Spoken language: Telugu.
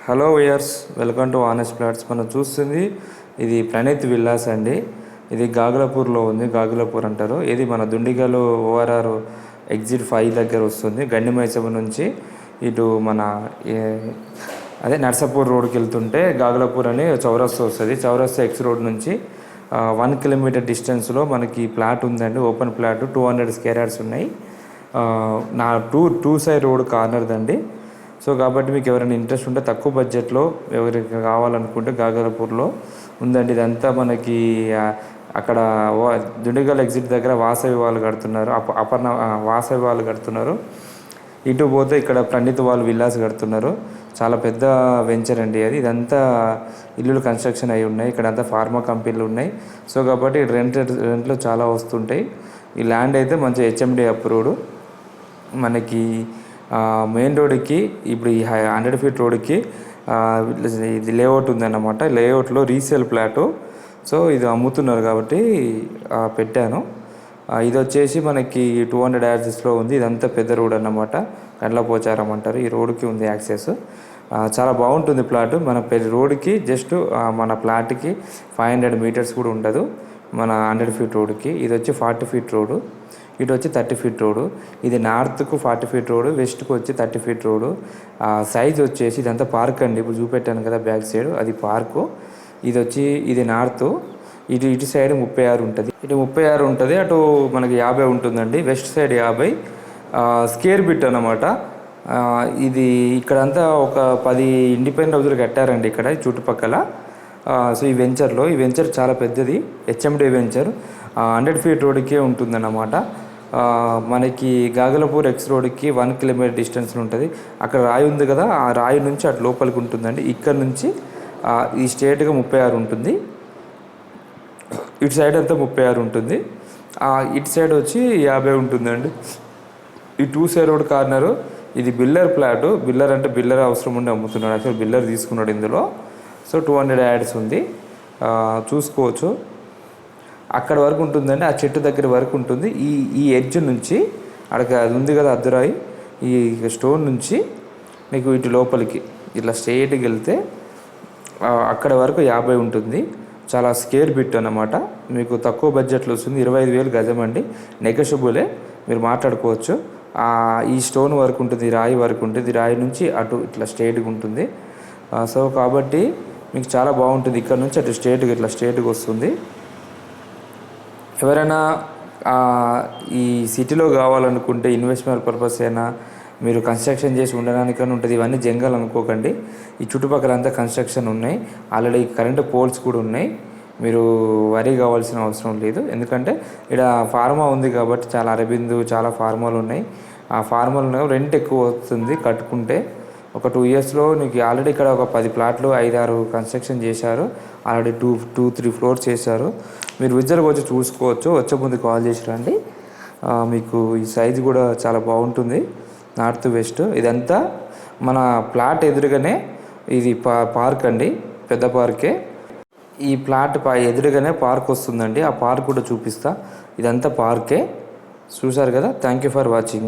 Hello viewers, welcome to honest plots. మనం చూస్తుంది ఇది ప్రణీత్ విల్లాస్ అండి. ఇది గాగులపూర్లో ఉంది. గాగులపూర్ అంటారు. ఇది మన దుండిగలు ఓఆర్ఆర్ ఎగ్జిట్ 5 దగ్గర వస్తుంది. గండిమైసమ్మ నుంచి ఇటు మన అదే నర్సాపూర్ రోడ్కి వెళ్తుంటే గాగులపూర్ అని చౌరస్తా వస్తుంది. చౌరస్తా ఎక్స్ రోడ్ నుంచి 1 కిలోమీటర్ డిస్టెన్స్లో మనకి ప్లాట్ ఉందండి. ఓపెన్ ప్లాట్ 200 స్క్వేర్ యార్డ్స్ ఉన్నాయి. నా టూ సైడ్ రోడ్ కార్నర్దండి. సో కాబట్టి మీకు ఎవరైనా ఇంట్రెస్ట్ ఉంటే తక్కువ బడ్జెట్లో ఎవరికి కావాలనుకుంటే గాగలపూర్లో ఉందండి. ఇదంతా మనకి అక్కడ దుండిగల్ ఎగ్జిట్ దగ్గర వాసవి వాళ్ళు కడుతున్నారు. అపర్ణ వాసవి వాళ్ళు కడుతున్నారు. ఇటు పోతే ఇక్కడ ప్రణీత్ వాళ్ళు విల్లాస్ కడుతున్నారు. చాలా పెద్ద వెంచర్ అండి అది. ఇదంతా ఇల్లులు కన్స్ట్రక్షన్ అయి ఉన్నాయి. ఇక్కడ అంతా ఫార్మా కంపెనీలు ఉన్నాయి. సో కాబట్టి రెంట్లో చాలా వస్తుంటాయి. ఈ ల్యాండ్ అయితే మంచి హెచ్ఎండి అప్రూవ్డ్. మనకి మెయిన్ రోడ్డుకి ఇప్పుడు ఈ 100 ఫీట్ రోడ్డుకి ఇది లేఅవుట్ ఉందన్నమాట. లేఅవుట్లో రీసేల్ ప్లాటు. సో ఇది అమ్ముతున్నారు కాబట్టి పెట్టాను. ఇది వచ్చేసి మనకి 200 యార్డ్స్లో ఉంది. ఇదంతా పెద్ద రోడ్ అన్నమాట. కండ్లపోచారం అంటారు. ఈ రోడ్డుకి ఉంది యాక్సెస్. చాలా బాగుంటుంది ప్లాట్. మన రోడ్డుకి జస్ట్ మన ప్లాట్కి 500 మీటర్స్ కూడా ఉండదు మన 100 ఫీట్ రోడ్డుకి. ఇది వచ్చి 40 ఫీట్ రోడ్డు. ఇటు వచ్చి 30 ఫీట్ రోడ్డు. ఇది నార్త్కు 40 ఫీట్ రోడ్డు, వెస్ట్కు వచ్చి 30 ఫీట్ రోడ్డు. సైజ్ వచ్చేసి ఇదంతా పార్క్ అండి. ఇప్పుడు చూపెట్టాను కదా బ్యాక్ సైడ్, అది పార్కు. ఇది నార్త్. ఇటు సైడ్ 36 ఉంటుంది. ఇటు 36 ఉంటుంది. అటు మనకి 50 ఉంటుందండి. వెస్ట్ సైడ్ 50 స్క్వేర్ బిట్ అన్నమాట. ఇది ఇక్కడంతా ఒక 10 ఇండిపెండెంట్ హౌజులు కట్టారండి ఇక్కడ చుట్టుపక్కల. సో ఈ వెంచర్ చాలా పెద్దది. హెచ్ఎండి వెంచర్ 100 ఫీట్ రోడ్డుకే ఉంటుందన్నమాట. మనకి గాగలపూర్ ఎక్స్ రోడ్కి 1 కిలోమీటర్ డిస్టెన్స్ ఉంటుంది. అక్కడ రాయి ఉంది కదా, ఆ రాయి నుంచి అటు లోపలికి ఉంటుందండి. ఇక్కడ నుంచి ఈ స్ట్రేట్గా 36 ఉంటుంది. ఇటు సైడ్ అంతా 36 ఉంటుంది. ఇటు సైడ్ వచ్చి 50 ఉంటుందండి. ఈ 2 సైడ్ రోడ్ కార్నరు. ఇది బిల్లర్ ప్లాటు. బిల్లర్ అంటే బిల్లర్ అవసరం ఉండి అమ్ముతున్నాడు. యాక్చువల్ బిల్లర్ తీసుకున్నాడు ఇందులో. సో 200 యార్డ్స్ ఉంది. చూసుకోవచ్చు. అక్కడ వరకు ఉంటుందండి. ఆ చెట్టు దగ్గర వరకు ఉంటుంది. ఈ ఎడ్జ్ నుంచి అక్కడికి అది ఉంది కదా అద్దురాయి, ఈ స్టోన్ నుంచి మీకు ఇటు లోపలికి ఇట్లా స్ట్రెయిట్కి వెళ్తే అక్కడ వరకు 50 ఉంటుంది. చాలా స్క్వేర్ బిట్ అన్నమాట. మీకు తక్కువ బడ్జెట్లో వస్తుంది. 25,000 గజం అండి. నెగోషియబులే, మీరు మాట్లాడుకోవచ్చు. ఈ స్టోన్ వరకు ఉంటుంది, రాయి వరకు ఉంటుంది. రాయి నుంచి అటు ఇట్లా స్ట్రెయిట్గా ఉంటుంది. సో కాబట్టి మీకు చాలా బాగుంటుంది. ఇక్కడ నుంచి అటు స్ట్రెయిట్గా వస్తుంది. ఎవరైనా ఈ సిటీలో కావాలనుకుంటే ఇన్వెస్ట్మెంట్ పర్పస్ అయినా, మీరు కన్స్ట్రక్షన్ చేసి ఉండడానికైనా ఉంటుంది. ఇవన్నీ జంగల్ అనుకోకండి. ఈ చుట్టుపక్కల అంతా కన్స్ట్రక్షన్ ఉన్నాయి. ఆల్రెడీ కరెంటు పోల్స్ కూడా ఉన్నాయి. మీరు వరి కావాల్సిన అవసరం లేదు. ఎందుకంటే ఇక్కడ ఫార్మా ఉంది కాబట్టి చాలా అరబిందు చాలా ఫార్మాలు ఉన్నాయి. ఆ ఫార్మాలు రెంట్ ఎక్కువ వస్తుంది కట్టుకుంటే. ఒక 2 ఇయర్స్లో నీకు ఆల్రెడీ ఇక్కడ ఒక 10 ప్లాట్లు 5-6 కన్స్ట్రక్షన్ చేశారు. ఆల్రెడీ 2-3 ఫ్లోర్స్ చేశారు. మీరు విజిట్కి వచ్చి చూసుకోవచ్చు. వచ్చే ముందు కాల్ చేసి రండి. మీకు ఈ సైజు కూడా చాలా బాగుంటుంది. నార్త్ వెస్ట్ ఇదంతా మన ప్లాట్ ఎదురుగానే ఇది పార్క్ అండి. పెద్ద పార్కే. ఈ ప్లాట్ ఎదురుగానే పార్క్ వస్తుందండి. ఆ పార్క్ కూడా చూపిస్తా. ఇదంతా పార్కే. చూసారు కదా. Thank you for watching.